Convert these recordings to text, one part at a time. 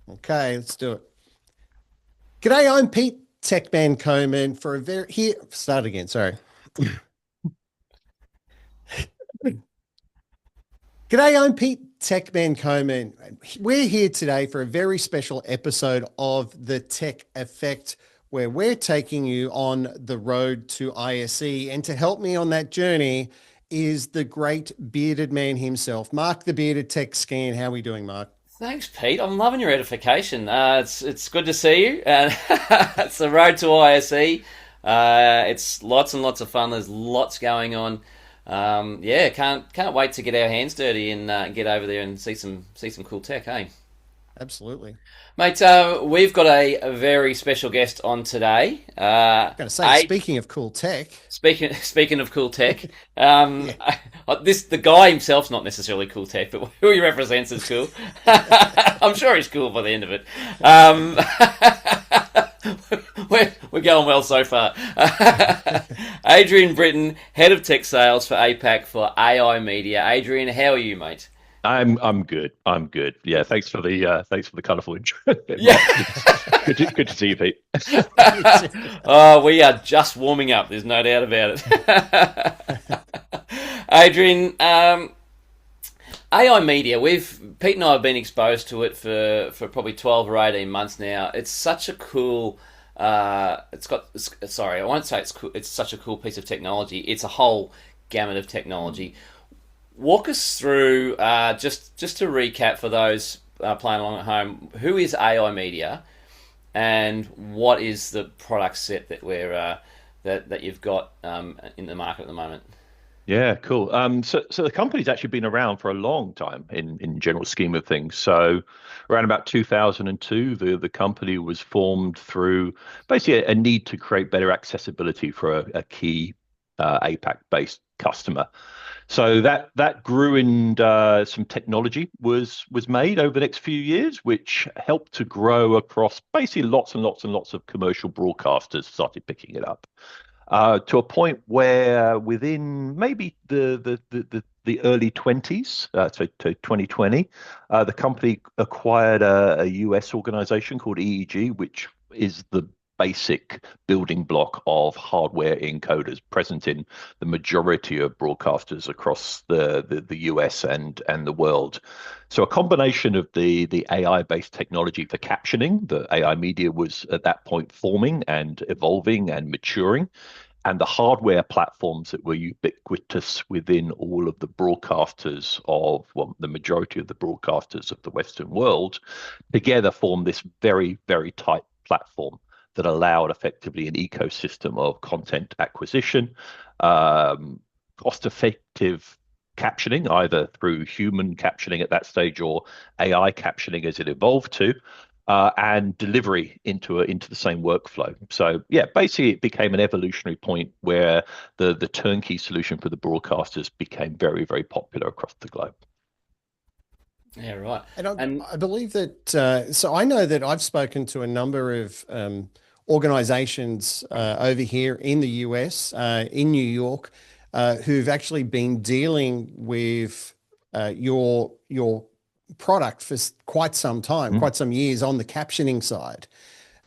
Okay, let's do it. G'day, I'm Pete Techman Coleman for a very here. Start again. Sorry. G'day, I'm Pete Techman Coleman. We're here today for a very special episode of the Tech Effect, where we're taking you on the road to ISE. And to help me on that journey is the great bearded man himself, Mark the Bearded Tech Scan. How are we doing, Mark? Thanks, Pete. I'm loving your edification. It's good to see you. And it's the road to ISE. It's lots and lots of fun. There's lots going on. Yeah, can't wait to get our hands dirty and get over there and see some cool tech. Hey, Absolutely. mate. We've got a very special guest on today. Going to say, speaking of cool tech, Speaking of cool tech, yeah. the guy himself's not necessarily cool tech, but who he represents is cool. I'm sure he's cool by the end of it. We're going well so far. Adrian Britton, head of tech sales for APAC for AI Media. Adrian, how are you, mate? I'm good. I'm good. Yeah, thanks for the colourful intro. Yeah. Mark, good to see you, Pete. You too. Oh, we are just warming up. There's no doubt about it. Adrian, AI media. Pete and I have been exposed to it for probably 12 or 18 months now. It's such a cool. Sorry, I won't say it's cool. It's such a cool piece of technology. It's a whole gamut of technology. Walk us through just to recap for those playing along at home. Who is AI media, and what is the product set that that you've got in the market at the moment? Yeah, cool. So the company's actually been around for a long time in general scheme of things. So around about 2002, the company was formed through basically a need to create better accessibility for a key APAC-based customer. So that grew, and some technology was made over the next few years, which helped to grow across basically lots and lots and lots of commercial broadcasters started picking it up, to a point where within maybe the early 20s, so to 2020, the company acquired a US organization called EEG, which is the basic building block of hardware encoders present in the majority of broadcasters across the US and the world. So a combination of the AI based technology for captioning, the AI media was at that point forming and evolving and maturing, and the hardware platforms that were ubiquitous within all of the broadcasters of, well, the majority of the broadcasters of the Western world together formed this very, very tight platform that allowed effectively an ecosystem of content acquisition, cost effective captioning, either through human captioning at that stage or AI captioning as it evolved to, and delivery into the same workflow. So yeah, basically it became an evolutionary point where the turnkey solution for the broadcasters became very, very popular across the globe. Yeah, right. And I, And I believe that, so I know that I've spoken to a number of organizations over here in the US, in New York, who've actually been dealing with your product for quite some time, Mm. quite some years on the captioning side,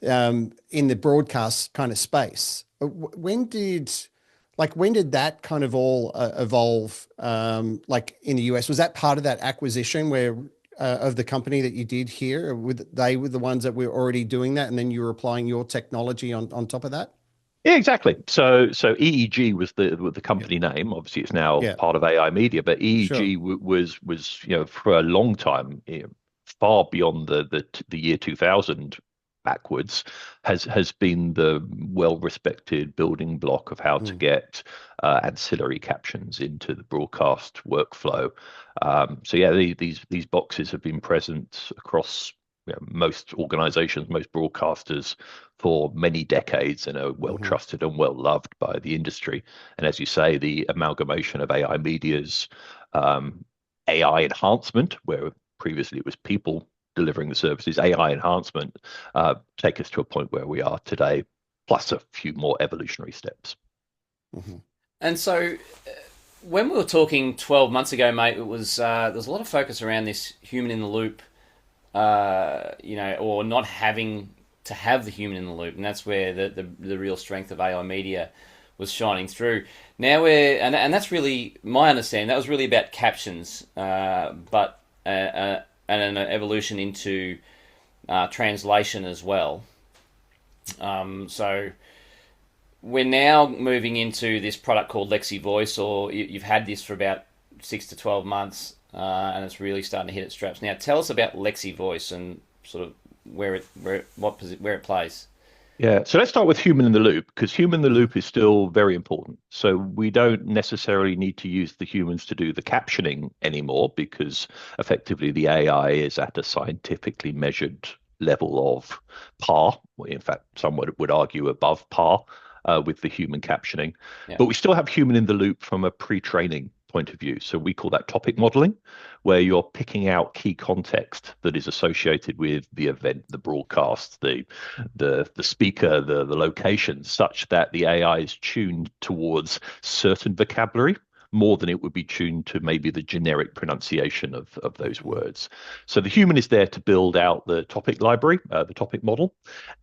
in the broadcast kind of space. When did that kind of all evolve? Like in the US, was that part of that acquisition where of the company that you did here? Or they were the ones that were already doing that, and then you were applying your technology on top of that? Yeah, exactly. So EEG was the Yeah, company name. Obviously, it's now yeah, part of AI Media, but sure. EEG was for a long time, far beyond the year 2000 backwards, has been the well-respected building block of how to Mm, get ancillary captions into the broadcast workflow. So yeah, these boxes have been present across, most organizations, most broadcasters for many decades, and are well mhm, trusted and well loved by the industry. And as you say, the amalgamation of AI media's AI enhancement, where previously it was people delivering the services, AI enhancement, take us to a point where we are today, plus a few more evolutionary steps. mhm. and so when we were talking 12 months ago, mate, it was there was a lot of focus around this human in the loop or not having to have the human in the loop, and that's where the real strength of AI media was shining through. Now and that's really my understanding. That was really about captions, but and an evolution into translation as well. So we're now moving into this product called Lexi Voice, or you've had this for about 6 to 12 months, and it's really starting to hit its straps. Now, tell us about Lexi Voice and sort of where it plays. Yeah, so let's start with human in the loop because human in the loop is still very important. So we don't necessarily need to use the humans to do the captioning anymore because effectively the AI is at a scientifically measured level of par. Well, in fact, some would argue above par with the human captioning. Yeah. But we still have human in the loop from a pre-training point of view. So we call that topic modeling, where you're picking out key context that is associated with the event, the broadcast, the speaker, the location, such that the AI is tuned towards certain vocabulary more than it would be tuned to maybe the generic pronunciation of those words. So the human is there to build out the topic library, the topic model,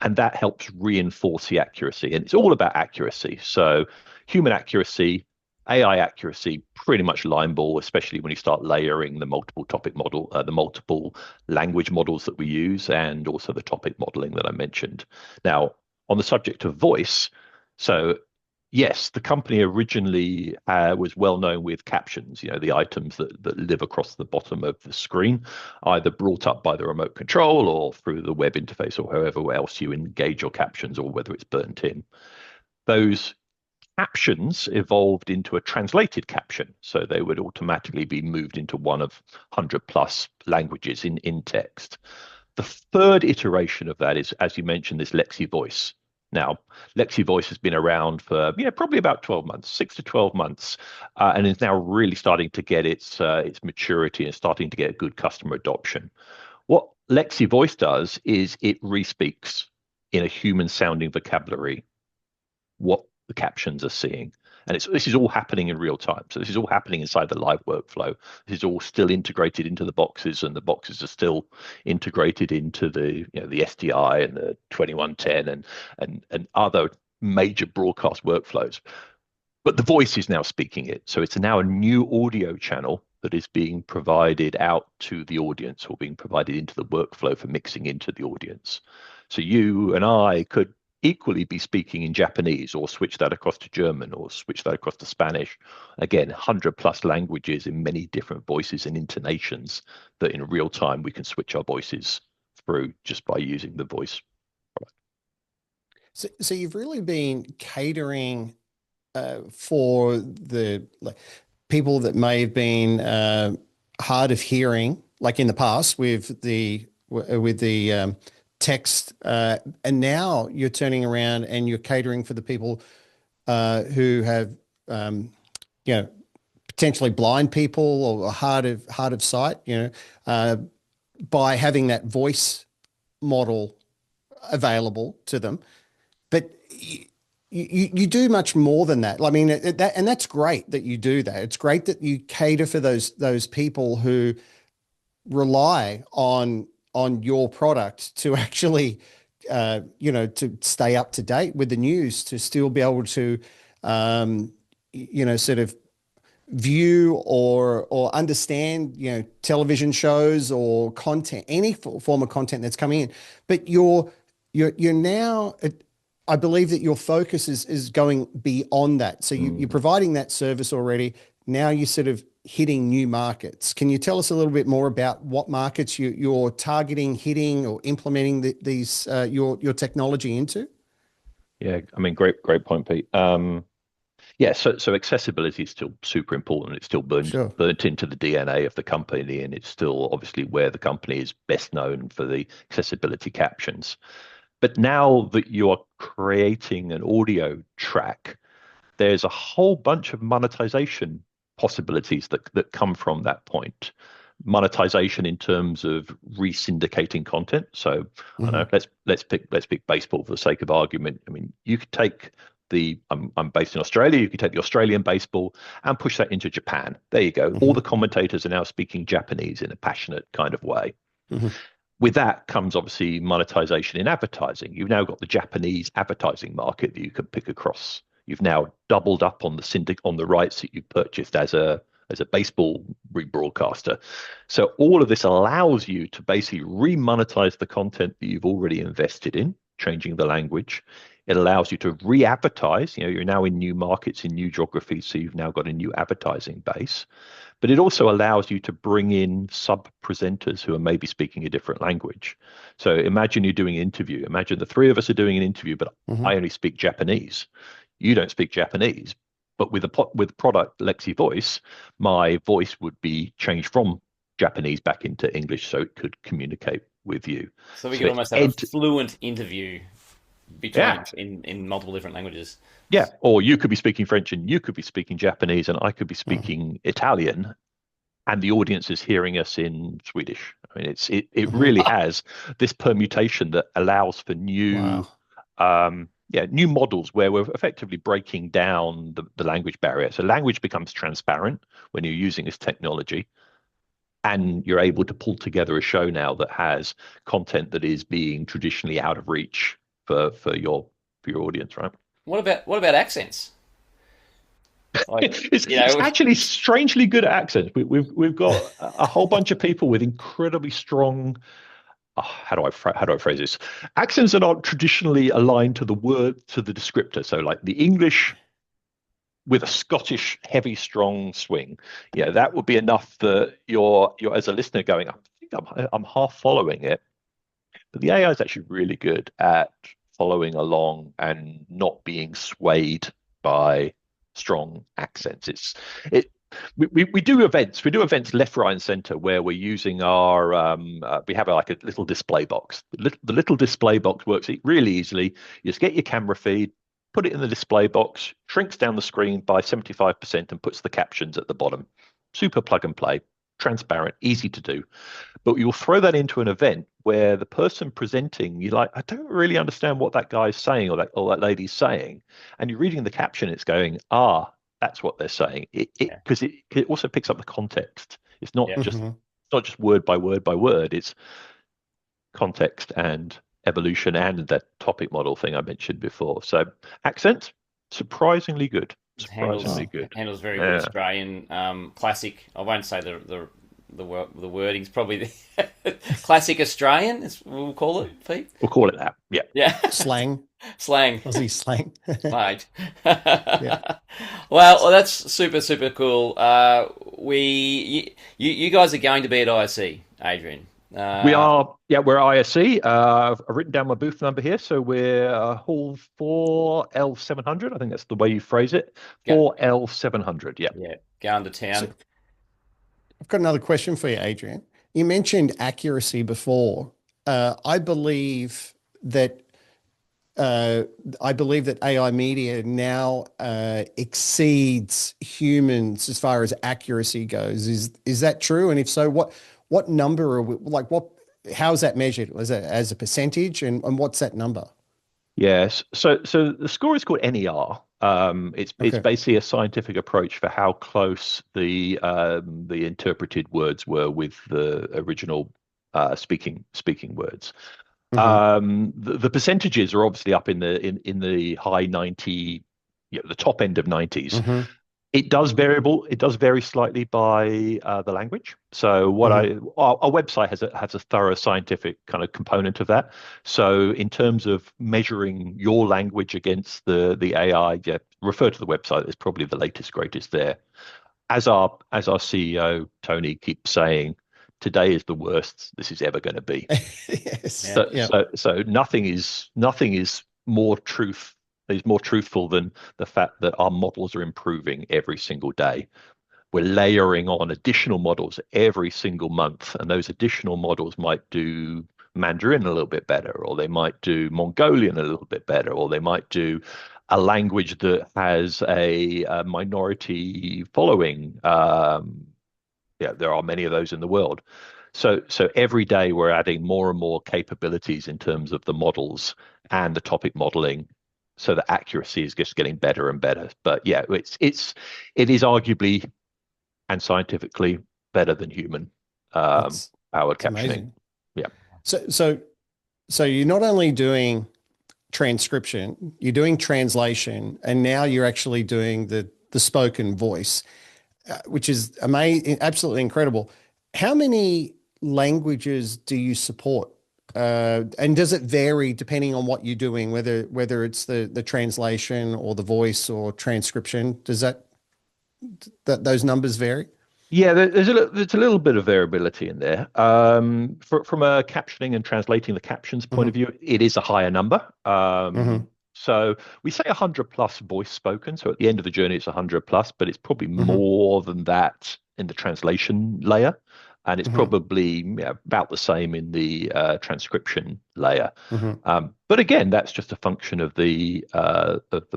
and that helps reinforce the accuracy. And it's all about accuracy. So human accuracy, AI accuracy, pretty much line ball, especially when you start layering the multiple topic model, the multiple language models that we use, and also the topic modeling that I mentioned. Now, on the subject of voice, so yes, the company originally was well known with captions, the items that live across the bottom of the screen, either brought up by the remote control or through the web interface or however else you engage your captions, or whether it's burnt in. Those captions evolved into a translated caption. So they would automatically be moved into one of 100 plus languages in text. The third iteration of that is, as you mentioned, this Lexi Voice. Now, Lexi Voice has been around for probably about 12 months, 6 to 12 months, and is now really starting to get its maturity and starting to get good customer adoption. What Lexi Voice does is it respeaks in a human-sounding vocabulary what the captions are seeing. And this is all happening in real time. So this is all happening inside the live workflow. This is all still integrated into the boxes, and the boxes are still integrated into the the SDI and the 2110 and other major broadcast workflows. But the voice is now speaking it. So it's now a new audio channel that is being provided out to the audience, or being provided into the workflow for mixing into the audience. So you and I could equally be speaking in Japanese, or switch that across to German, or switch that across to Spanish. Again, 100 plus languages in many different voices and intonations that in real time we can switch our voices through just by using the voice product. So you've really been catering for the people that may have been hard of hearing, like in the past with the text, and now you're turning around and you're catering for the people who have, potentially blind people or hard of sight, by having that voice model available to them. But you do much more than that. I mean, and that's great that you do that. It's great that you cater for those people who rely on your product to actually, to stay up to date with the news, to still be able to, sort of view or understand, television shows or content, any form of content that's coming in. But you're now, I believe that your focus is going beyond that. So you're providing that service already. Now you're sort of hitting new markets. Can you tell us a little bit more about what markets you're targeting, hitting, or implementing these your technology into? Yeah, I mean, great point, Pete. Yeah, so accessibility is still super important. It's still burnt into the DNA of the company, and it's still obviously where the company is best known for the accessibility captions. But now that you are creating an audio track, there's a whole bunch of monetization possibilities that come from that point. Monetization in terms of re-syndicating content. So I know let's pick baseball for the sake of argument. I mean, you could take I'm based in Australia. You could take the Australian baseball and push that into Japan. There you go. All the commentators are now speaking Japanese in a passionate kind of way. with that comes obviously monetization in advertising. You've now got the Japanese advertising market that you can pick across. You've now doubled up on the rights that you purchased as a baseball rebroadcaster. So all of this allows you to basically remonetize the content that you've already invested in, changing the language. It allows you to re-advertise. You're now in new markets, in new geographies, so you've now got a new advertising base. But it also allows you to bring in sub-presenters who are maybe speaking a different language. So imagine you're doing an interview. Imagine the three of us are doing an interview, but I only speak Japanese. You don't speak Japanese. But with product Lexi Voice, my voice would be changed from Japanese back into English so it could communicate with you. So we So could it's almost have a fluent interview between yeah, in multiple different languages. yeah. Or you could be speaking French and you could be speaking Japanese and I could be speaking Italian and the audience is hearing us in Swedish. I mean, it really has this permutation that allows for Wow. new models where we're effectively breaking down the language barrier. So language becomes transparent when you're using this technology, and you're able to pull together a show now that has content that is being traditionally out of reach for your audience, right? What about accents? Like, It's actually strangely good at accents. We've got a whole bunch of people with incredibly strong. How do I phrase this? Accents that aren't traditionally aligned to the word to the descriptor. So like the English with a Scottish heavy strong swing, yeah, that would be enough that you're as a listener going, I think I'm half following it. But the AI is actually really good at following along and not being swayed by strong accents. It we do events. We do events left, right, and center where we're using our we have like a little display box. The little display box works really easily. You just get your camera feed, put it in the display box, shrinks down the screen by 75% and puts the captions at the bottom. Super plug and play, transparent, easy to do. But you'll throw that into an event where the person presenting, you're like, I don't really understand what that guy's saying or that lady's saying. And you're reading the caption, it's going, that's what they're saying. Because it also picks up the context. It's not yeah. just word by word by word. It's context and evolution and that topic model thing I mentioned before. So accent, surprisingly good. Surprisingly good. Handles very good Australian classic. I won't say the wording's probably the classic Australian. We'll call it, Pete. We'll call it that. Yeah. Yeah. Slang. Aussie slang. Right. Yeah. Well, that's super super cool. You guys are going to be at ISE, Adrian. We are, yeah, we're ISE. I've written down my booth number here. So we're Hall 4L700. I think that's the way you phrase it. 4L700. Yeah. Yeah. Going to town. So I've got another question for you, Adrian. You mentioned accuracy before. I believe that AI media now exceeds humans as far as accuracy goes. Is that true? And if so, what number are we, like what? How is that measured? Is it as a percentage, and what's that number? Yes. So the score is called NER. It's basically a scientific approach for how close the interpreted words were with the original speaking words. The percentages are obviously up in the high 90, the top end of 90s. It does vary slightly by the language. So our website has a thorough scientific kind of component of that. So in terms of measuring your language against the AI, refer to the website. It's probably the latest greatest there. As our CEO Tony keeps saying, today is the worst this is ever going to be. Yes. So nothing is more truthful than the fact that our models are improving every single day. We're layering on additional models every single month, and those additional models might do Mandarin a little bit better, or they might do Mongolian a little bit better, or they might do a language that has a minority following. There are many of those in the world. So every day we're adding more and more capabilities in terms of the models and the topic modeling, so the accuracy is just getting better and better. But yeah, it is arguably and scientifically better than human powered captioning. Amazing. Yeah. So, so, so you're not only doing transcription, you're doing translation, and now you're actually doing the spoken voice, which is amazing, absolutely incredible. How many languages do you support? And does it vary depending on what you're doing, whether it's the translation or the voice or transcription? Does that those numbers vary? Yeah, there's a little bit of variability in there. From a captioning and translating the captions point Hmm. of view, it is a higher number. Hmm. So we say 100 plus voice spoken. So at the end of the journey, it's 100 plus, but it's probably Hmm. more than that in the translation layer. And it's Hmm. probably about the same in the transcription layer. Hmm. But again, that's just a function of the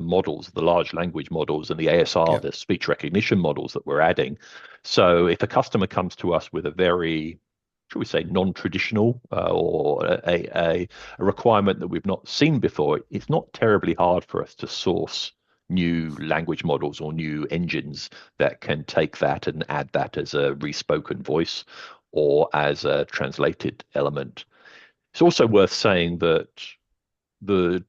models, the large language models, and the ASR, Yeah. the speech recognition models that we're adding. So if a customer comes to us with a very, shall we say, non-traditional or a requirement that we've not seen before, it's not terribly hard for us to source new language models or new engines that can take that and add that as a respoken voice or as a translated element. It's also worth saying that the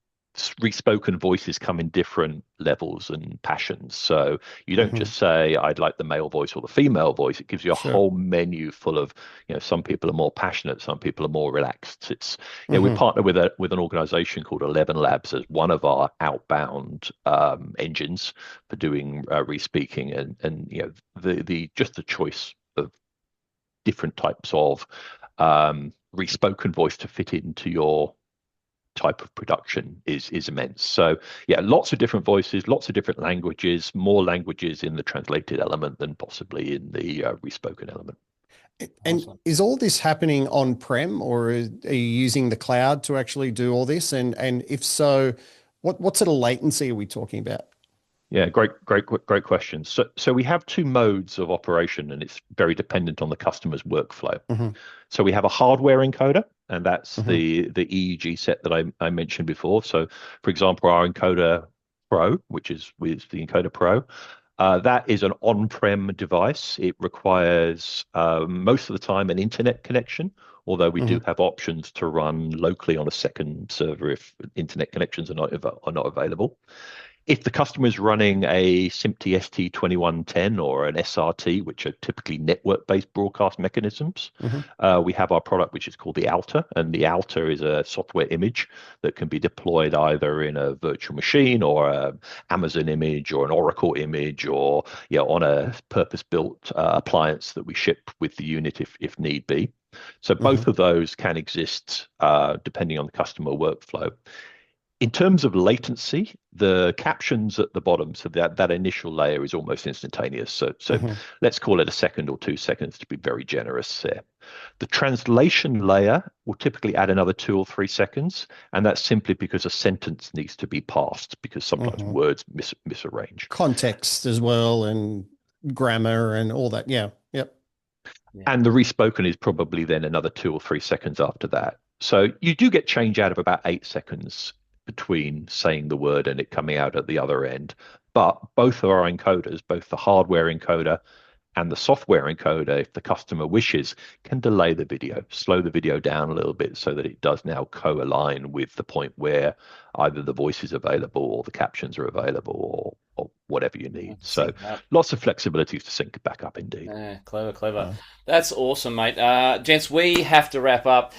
respoken voices come in different levels and passions. So you don't Hmm. just say, I'd like the male voice or the female voice. It gives you a Sure. whole menu full of, some people are more passionate, some people are more relaxed. We Hmm. partner with an organization called 11 Labs as one of our outbound engines for doing respeaking and the just the choice of different types of respoken voice to fit into your type of production is immense. So yeah, lots of different voices, lots of different languages, more languages in the translated element than possibly in the respoken element. And Awesome. is all this happening on-prem, or are you using the cloud to actually do all this? And if so, what sort of latency are we talking about? Yeah, great question. So we have two modes of operation, and it's very dependent on the customer's workflow. Hmm. So we have a hardware encoder, and that's Hmm. the EEG set that I mentioned before. So, for example, our encoder Pro, which is with the encoder Pro, that is an on-prem device. It requires most of the time an internet connection, although we do Hmm. have options to run locally on a second server if internet connections are not available. If the customer is running a SMPTE ST2110 or an SRT, which are typically network-based broadcast mechanisms, Hmm. we have our product which is called the Alta, and the Alta is a software image that can be deployed either in a virtual machine or a Amazon image or an Oracle image or on a purpose-built appliance that we ship with the unit if need be. So Hmm. both of those can exist depending on the customer workflow. In terms of latency, the captions at the bottom, so that initial layer is almost instantaneous. So Hmm. let's call it a second or 2 seconds to be very generous there. The translation layer will typically add another 2 or 3 seconds, and that's simply because a sentence needs to be passed because sometimes Hmm. words misarrange. Context as well, and grammar and all that. Yeah. Yep. Yeah. And the respoken is probably then another 2 or 3 seconds after that. So you do get change out of about 8 seconds between saying the word and it coming out at the other end. But both of our encoders, both the hardware encoder and the software encoder, if the customer wishes, can delay the video, slow the video down a little bit so that it does now co-align with the point where either the voice is available or the captions are available or whatever you need. So Sync up. lots of flexibilities to sync back up indeed. Yeah, clever, clever. Uh, That's awesome, mate. Gents, we have to wrap up.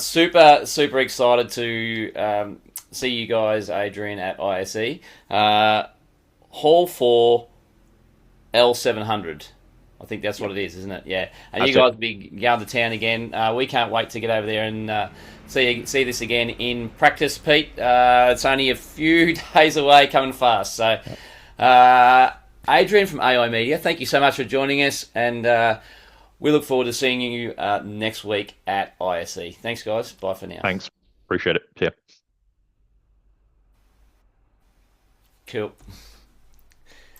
Super, super excited to see you guys, Adrian, at ISE. Hall 4 L700. I think that's what it is, isn't it? Yeah. And you That's guys it. will be going to town again. We can't wait to get over there and see this again in practice, Pete. It's only a few days away, coming fast. So, Adrian from AI Media, thank you so much for joining us, and we look forward to seeing you next week at ISE. Thanks, guys. Bye for now. Thanks. Appreciate it. See ya. Cool.